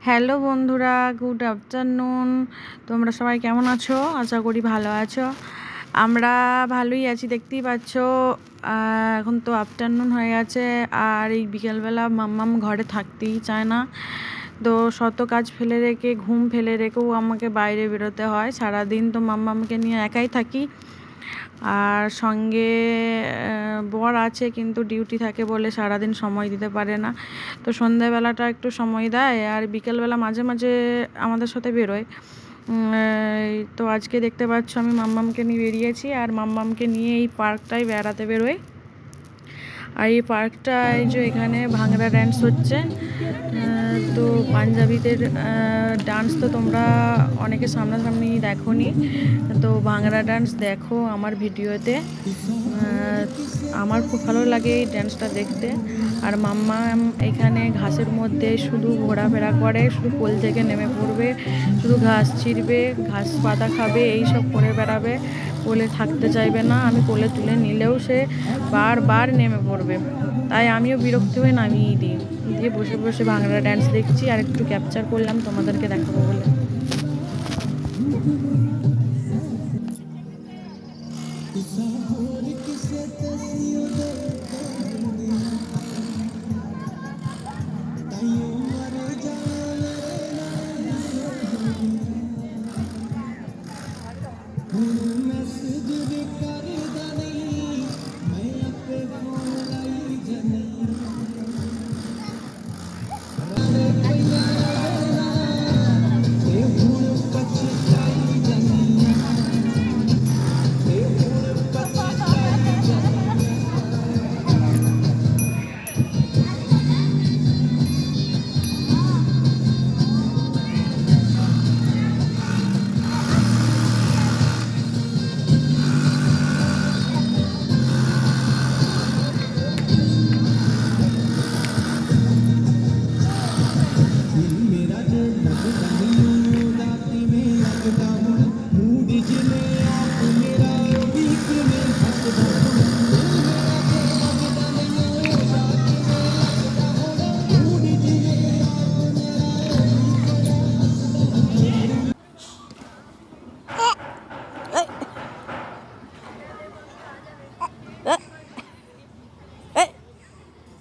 Hello বন্ধুরা, good afternoon. তোমরা সবাই কেমন আছো? আশা করি ভালো আছো। আমরা ভালোই আছি, দেখতেই পাচ্ছ। এখন তো আফটারনুন হয়ে গেছে, আর এই বিকেলবেলা মাম্মাম ঘরে থাকতেই চায় না। তো শত কাজ ফেলে রেখে, ঘুম ফেলে রেখেও আমাকে বাইরে বেরোতে হয়। সারাদিন তো মাম্মামকে নিয়ে একাই থাকি, আর সঙ্গে বর আছে, কিন্তু ডিউটি থাকে বলে সারাদিন সময় দিতে পারে না। তো সন্ধ্যাবেলাটা একটু সময় দেয়, আর বিকেলবেলা মাঝে মাঝে আমাদের সাথে বেরোয়। তো আজকে দেখতে পাচ্ছ আমি মাম্মামকে নিয়ে বেরিয়েছি, আর মাম্মামকে নিয়ে এই পার্কটায় বেড়াতে বেরোয়। আর এই পার্কটায় যে এখানে ভাংড়া ডান্স হচ্ছে, তো পাঞ্জাবিদের ডান্স তো তোমরা অনেকে সামনাসামনি দেখোনি। তো ভাংড়া ডান্স দেখো আমার ভিডিওতে। আমার খুব ভালো লাগে এই ডান্সটা দেখতে। আর মাম্মা এখানে ঘাসের মধ্যে শুধু ঘোরাফেরা করে, শুধু কোল থেকে নেমে পড়বে, শুধু ঘাস ছিঁড়বে, ঘাস পাতা খাবে, এই সব করে বেড়াবে। কোলে থাকতে চাইবে না, আমি কোলে তুলে নিলেও সে বারবার নেমে পড়বে। তাই আমিও বিরক্তি হয়ে নামিয়ে দিই, দিয়ে বসে বসে ভাংড়া ডান্স দেখছি, আর একটু ক্যাপচার করলাম তোমাদেরকে দেখাবো বলে।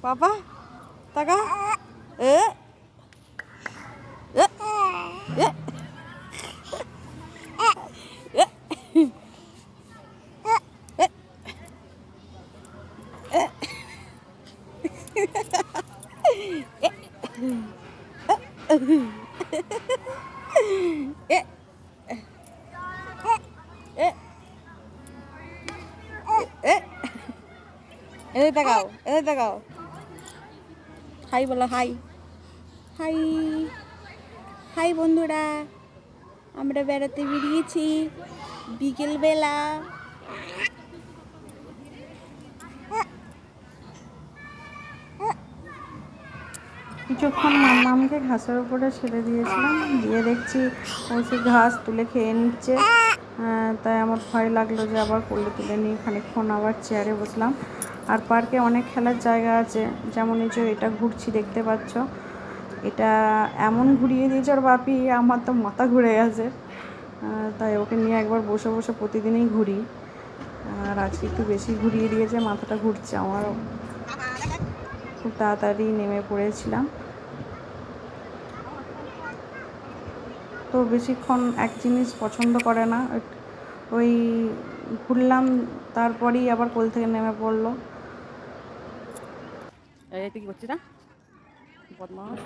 পাপা টাকা এ এ এ এদের তাকাও, এদের তাকাও। হাই বলো, হাই হাই হাই বন্ধুরা, আমরা বেড়াতে বেরিয়েছি বিকেলবেলা। কিছুক্ষণ মাম্মামকে ঘাসের উপরে ছেড়ে দিয়েছিলাম, দিয়ে দেখছি ও সে ঘাস তুলে খেয়ে নিচ্ছে। তাই আমার ভয় লাগলো যে আবার কোলে তুলে নিয়ে খানিকক্ষণ আবার চেয়ারে বসলাম। আর পার্কে অনেক খেলার জায়গা আছে, যেমন এই যে এটা ঘুরছি দেখতে পাচ্ছ, এটা এমন ঘুরিয়ে দিয়েছে ওর বাপি, আমার তো মাথা ঘুরে গেছে। তাই ওকে নিয়ে একবার বসে বসে প্রতিদিনই ঘুরি, আর আজকে একটু বেশি ঘুরিয়ে দিয়েছে, মাথাটা ঘুরছে আমারও। খুব তাড়াতাড়ি নেমে পড়েছিলাম, তো বেশিক্ষণ এক জিনিস পছন্দ করে না। ওই ঘুরলাম, তারপরেই আবার কোল থেকে নেমে পড়লো। এই তুই কি করছিস না বদমাস?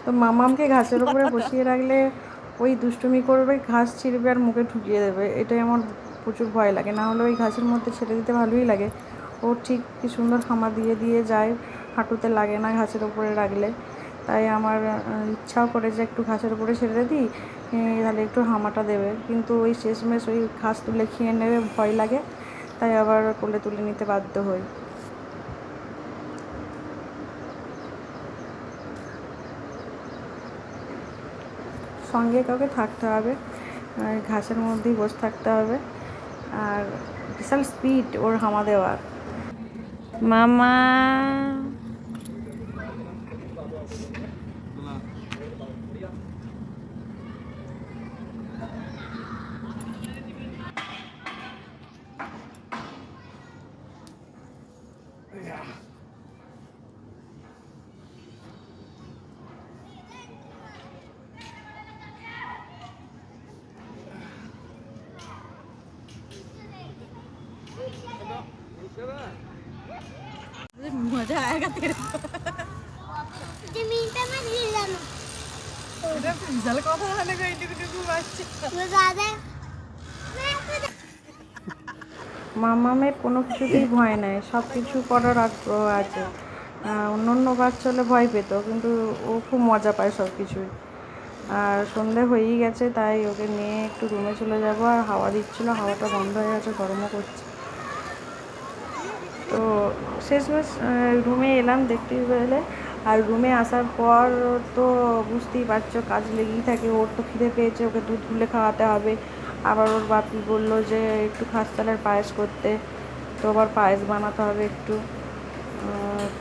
তো মামামকে ঘাসের উপরে বসিয়ে রাখলে ওই দুষ্টুমি করবে, ঘাস ছিঁড়বে আর মুখে ঢুকিয়ে দেবে। এটাই আমার প্রচুর ভয় লাগে। না হলে ওই ঘাসের মধ্যে ছেড়ে দিতে ভালোই লাগে। ও ঠিক কি সুন্দর হামা দিয়ে দিয়ে যায়, হাঁটুতে লাগে না ঘাসের উপরে রাখলে। তাই আমার ইচ্ছাও করে যে একটু ঘাসের উপরে ছেড়ে দিই, তাহলে একটু হামাটা দেবে। কিন্তু ওই শেষমেশ ওই ঘাস তুলে খেয়ে নেবে, ভয় লাগে। তাই আবার কোলে তুলে নিতে বাধ্য হই। সঙ্গে কাউকে থাকতে হবে, ঘাসের মধ্যেই বসে থাকতে হবে। আর বিশাল স্পিড ওর হামা দেওয়ার। মামা मजा आएगा तेरे को जमीन पे मत गिर जाना এটা পিজাল কথা মানে কই টুকটুকু বাচ্চা वो ज्यादा মামামের কোনো কিছুতেই ভয় নাই, সব কিছু করার আগ্রহ আছে। অন্য অন্য বাচ্চা হলে ভয় পেত, কিন্তু ও খুব মজা পায় সব কিছুই। আর সন্ধে হয়েই গেছে, তাই ওকে নিয়ে একটু রুমে চলে যাবো। আর হাওয়া দিচ্ছিলো, হাওয়াটা বন্ধ হয়ে গেছে, গরমও করছে। তো শেষমেশ রুমে এলাম দেখতে পেলে। আর রুমে আসার পর তো বুঝতেই পারছো কাজ লেগেই থাকে। ওর তো খিদে পেয়েছে, ওকে দুধ গুলে খাওয়াতে হবে। আবার ওর বাপি বললো যে একটু খাস চালের পায়েস করতে, তো আবার পায়েস বানাতে হবে একটু।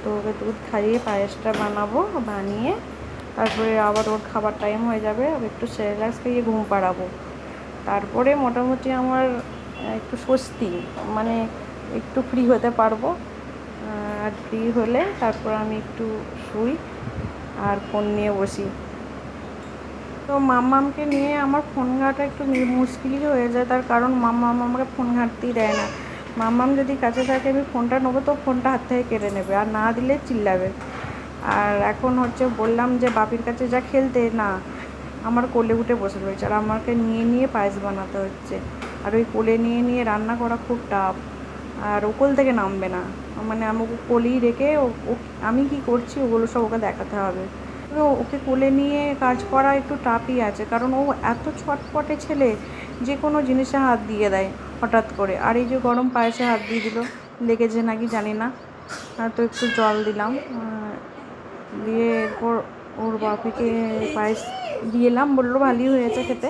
তো ওকে দুধ খাইয়ে পায়েসটা বানাবো, বানিয়ে তারপরে আবার ওর খাবার টাইম হয়ে যাবে, ওকে একটু সেরেলাক্স খাইয়ে ঘুম পাড়াবো। তারপরে মোটামুটি আমার একটু স্বস্তি, মানে একটু ফ্রি হতে পারবো। আর ফ্রি হলে তারপর আমি একটু শুই আর ফোন নিয়ে বসি। তো মাম্মামকে নিয়ে আমার ফোন ঘাঁটা একটু মুশকিলই হয়ে যায়, তার কারণ মাম্মাম আমাকে ফোন ঘাঁটতেই দেয় না। মাম্মাম যদি কাছে থাকে আমি ফোনটা নেবো, তো ফোনটা হাত থেকে কেড়ে নেবে, আর না দিলে চিল্লাবে। আর এখন হচ্ছে বললাম যে বাপির কাছে যা খেলতে, না আমার কোলে উঠে বসে রয়েছে, আর আমাকে নিয়ে নিয়ে পায়েস বানাতে হচ্ছে। আর ওই কোলে নিয়ে নিয়ে রান্না করা খুব টাফ। আর ও কোল থেকে নামবে না, মানে আমি ওকে কোলেই রেখে আমি কি করছি ওগুলো সব ওকে দেখাতে হবে। তো ওকে কোলে নিয়ে কাজ করা একটু টাফই আছে, কারণ ও এত ছটপটে ছেলে, যে কোনো জিনিসে হাত দিয়ে দেয় হঠাৎ করে। আর এই যে গরম পায়েসে হাত দিয়ে দিল, লেগেছে নাকি জানি না। তো একটু জল দিলাম, দিয়ে এরপর ওর বাপিকে পায়েস দিয়ে এলাম, বললো ভালোই হয়েছে খেতে।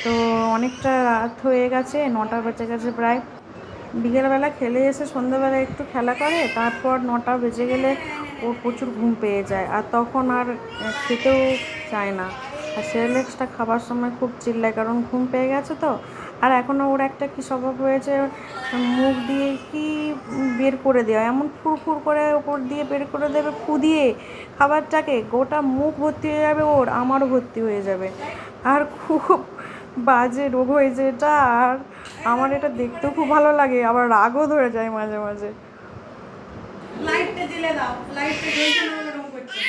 তো অনেকটা রাত হয়ে গেছে, 9টা বেজে গেছে প্রায়। বিকেলবেলা খেলে এসে সন্ধ্যাবেলা একটু খেলা করে, তারপর 9টা বেজে গেলে ওর প্রচুর ঘুম পেয়ে যায়, আর তখন আর খেতেও চায় না। আর সেরেলেক্সটা খাবার সময় খুব চিল্লায়, কারণ ঘুম পেয়ে গেছে তো। আর এখনও ওর একটা কী স্বভাব হয়েছে, মুখ দিয়ে কি বের করে দেওয়া, এমন ফুরফুর করে ওপর দিয়ে বের করে দেবে ফু দিয়ে খাবারটাকে, গোটা মুখ ভর্তি হয়ে যাবে ওর, আমারও ভর্তি হয়ে যাবে। আর খুব বাজে রোগ হয়েছে এটা। আর আমার এটা দেখতেও খুব ভালো লাগে, আবার রাগও ধরে যায় মাঝে মাঝে। লাইটটা জ্বেলে দাও, লাইটটা জ্বলছে না বলে রং করছে।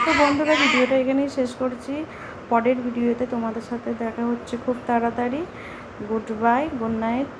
তো বন্ধুরা, ভিডিওটা এখানেই শেষ করছি। পরের ভিডিওতে তোমাদের সাথে দেখা হচ্ছে খুব তাড়াতাড়ি। Good bye, good night.